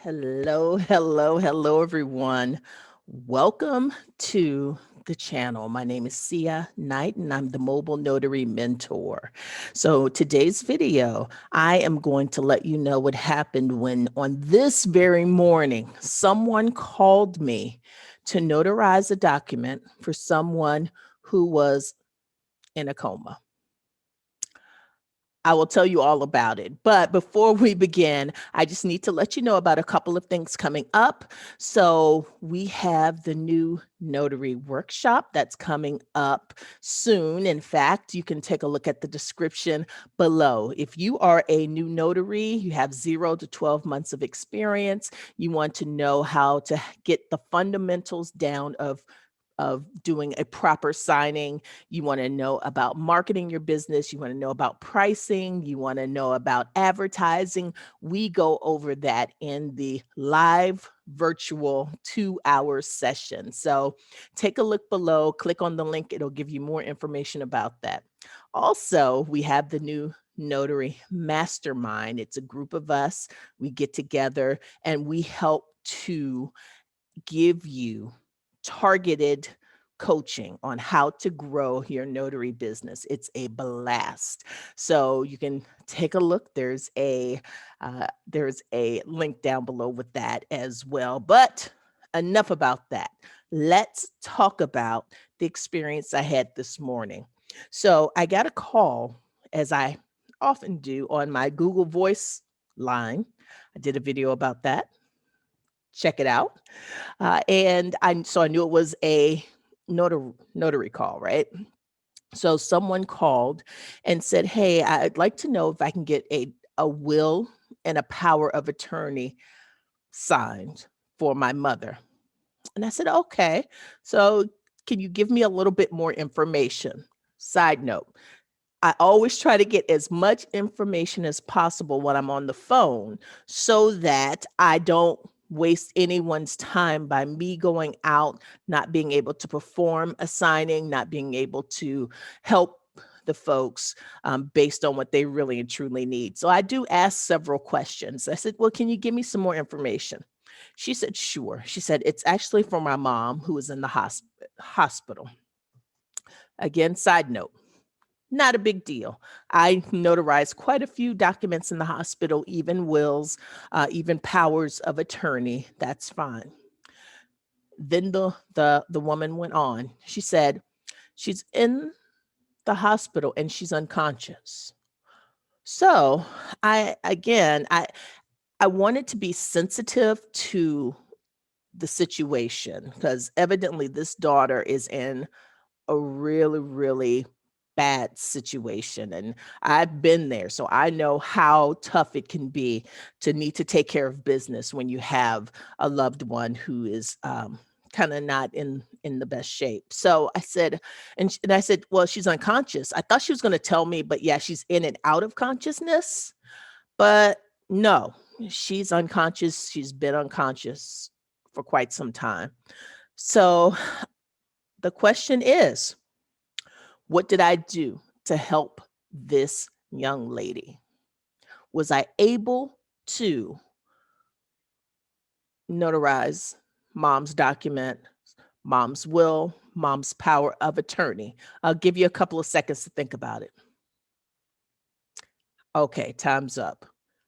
Hello, everyone. Welcome to the channel. My name is Sia Knight, and I'm the Mobile Notary Mentor. So, today's video, I am going to let you know what happened when, on this very morning, someone called me to notarize a document for someone who was in a coma. I will tell you all about it. But before we begin, I just need to let you know about a couple of things coming up. So, we have the new notary workshop that's coming up soon. In fact, you can take a look at the description below. If you are a new notary, you have 0 to 12 months of experience, you want to know how to get the fundamentals down of doing a proper signing. You want to know about marketing your business. You want to know about pricing. You want to know about advertising. We go over that in the live virtual 2-hour session. So take a look below, click on the link. It'll give you more information about that. Also, we have the new Notary Mastermind. It's a group of us. We get together and we help to give you targeted coaching on how to grow your notary business. It's a blast. So you can take a look. There's a link down below with that as well. But enough about that. Let's talk about the experience I had this morning. So I got a call, as I often do, on my Google Voice line. I did a video about that. Check it out. And I knew it was a notary call, right? So someone called and said, "Hey, I'd like to know if I can get a will and a power of attorney signed for my mother." And I said, "Okay. So can you give me a little bit more information?" Side note, I always try to get as much information as possible when I'm on the phone so that I don't waste anyone's time by me going out, not being able to perform a signing, not being able to help the folks based on what they really and truly need. So I do ask several questions. I said, "Well, can you give me some more information?" She said, "Sure." She said, "It's actually for my mom who is in the hospital." Again, side note, not a big deal. I notarized quite a few documents in the hospital, even wills, even powers of attorney. That's fine. Then the woman went on. She said, "She's in the hospital and she's unconscious." So I wanted to be sensitive to the situation because evidently this daughter is in a really, really bad situation. And I've been there. So I know how tough it can be to need to take care of business when you have a loved one who is kind of not in the best shape. So I said, and I said, "Well, she's unconscious." I thought she was going to tell me, but yeah, she's in and out of consciousness. But no, she's unconscious. She's been unconscious for quite some time. So the question is, what did I do to help this young lady? Was I able to notarize mom's document, mom's will, mom's power of attorney? I'll give you a couple of seconds to think about it. Okay, time's up.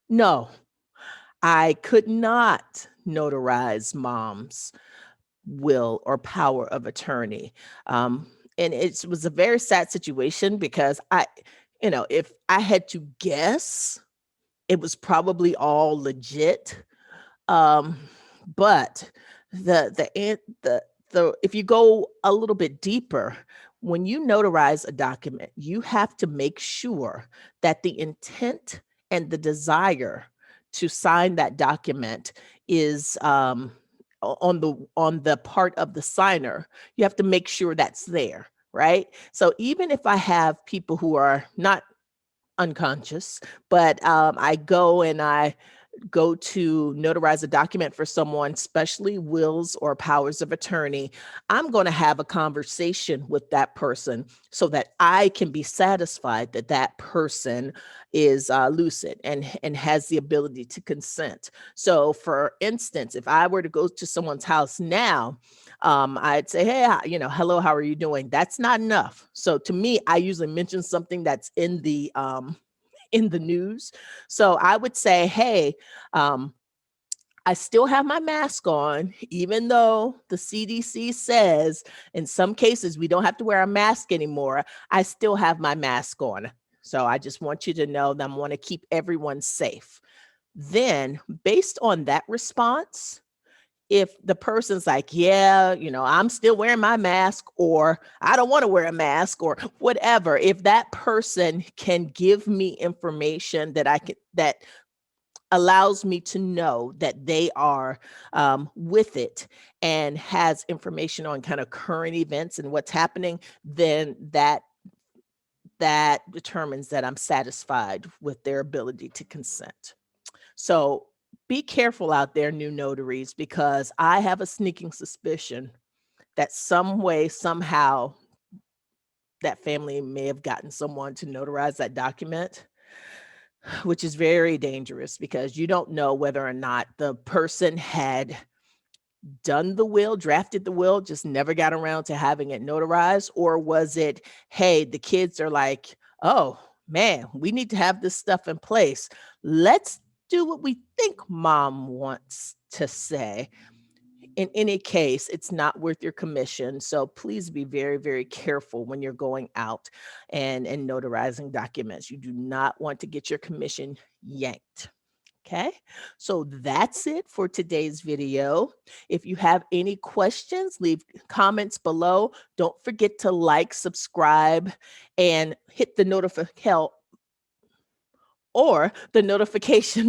No, I could not notarize mom's will or power of attorney. And it was a very sad situation because if I had to guess, it was probably all legit. Um, but the if you go a little bit deeper, when you notarize a document, you have to make sure that the intent and the desire to sign that document is on the part of the signer. You have to make sure that's there, right? So even if I have people who are not unconscious, but I go and I go to notarize a document for someone, especially wills or powers of attorney, I'm going to have a conversation with that person so that I can be satisfied that that person is lucid and has the ability to consent. So, for instance, if I were to go to someone's house now, I'd say, "Hey, hello, how are you doing?" That's not enough. So, to me, I usually mention something that's in the news. So I would say, "Hey, um, I still have my mask on, even though the CDC says in some cases we don't have to wear a mask anymore. I still have my mask on. So I just want you to know that I want to keep everyone safe." Then, based on that response, if the person's like, "Yeah, I'm still wearing my mask," or "I don't want to wear a mask," or whatever, if that person can give me information that allows me to know that they are with it and has information on kind of current events and what's happening, then that determines that I'm satisfied with their ability to consent. So be careful out there, new notaries, because I have a sneaking suspicion that some way, somehow, that family may have gotten someone to notarize that document, which is very dangerous because you don't know whether or not the person had done the will, drafted the will, just never got around to having it notarized, or was it, hey, the kids are like, "Oh, man, we need to have this stuff in place. Let's do what we think mom wants to say." In any case, it's not worth your commission. So please be very, very careful when you're going out and notarizing documents. You do not want to get your commission yanked. Okay, so that's it for today's video. If you have any questions, leave comments below. Don't forget to like, subscribe, and hit the notification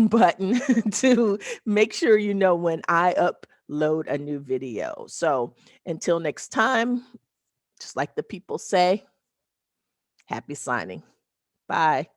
button to make sure you know when I upload a new video. So until next time, just like the people say, happy signing. Bye.